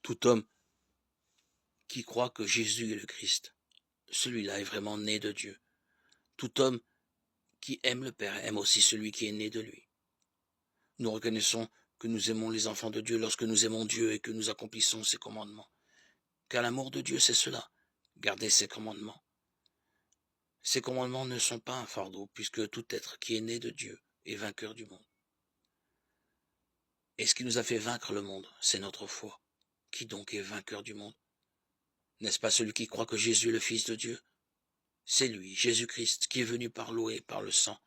Tout homme qui croit que Jésus est le Christ, celui-là est vraiment né de Dieu. Tout homme qui aime le Père aime aussi celui qui est né de lui. Nous reconnaissons que nous aimons les enfants de Dieu lorsque nous aimons Dieu et que nous accomplissons ses commandements. Car l'amour de Dieu, c'est cela, garder ses commandements. Ces commandements ne sont pas un fardeau, puisque tout être qui est né de Dieu est vainqueur du monde. Et ce qui nous a fait vaincre le monde, c'est notre foi. Qui donc est vainqueur du monde? N'est-ce pas celui qui croit que Jésus est le Fils de Dieu? C'est lui, Jésus-Christ, qui est venu par l'eau et par le sang.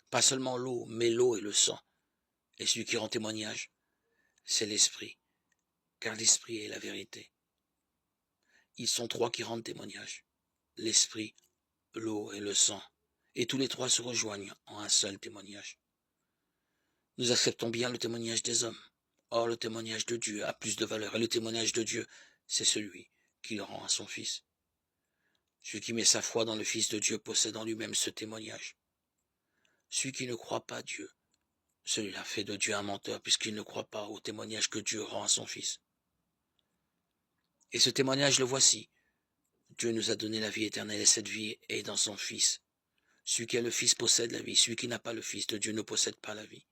Pas seulement l'eau, mais l'eau et le sang. Et celui qui rend témoignage, c'est l'Esprit, car l'Esprit est la vérité. Ils sont trois qui rendent témoignage, l'Esprit, l'eau et le sang, et tous les trois se rejoignent en un seul témoignage. Nous acceptons bien le témoignage des hommes. Or, le témoignage de Dieu a plus de valeur, et le témoignage de Dieu, c'est celui qui le rend à son Fils. Celui qui met sa foi dans le Fils de Dieu possède en lui-même ce témoignage. Celui qui ne croit pas Dieu, celui-là fait de Dieu un menteur, puisqu'il ne croit pas au témoignage que Dieu rend à son Fils. Et ce témoignage, le voici. Dieu nous a donné la vie éternelle, et cette vie est dans son Fils. Celui qui a le Fils possède la vie, celui qui n'a pas le Fils de Dieu ne possède pas la vie.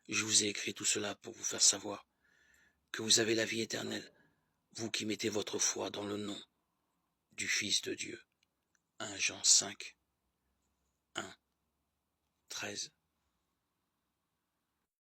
Je vous ai écrit tout cela pour vous faire savoir que vous avez la vie éternelle, vous qui mettez votre foi dans le nom du Fils de Dieu. 1 Jean 5, 1, 13.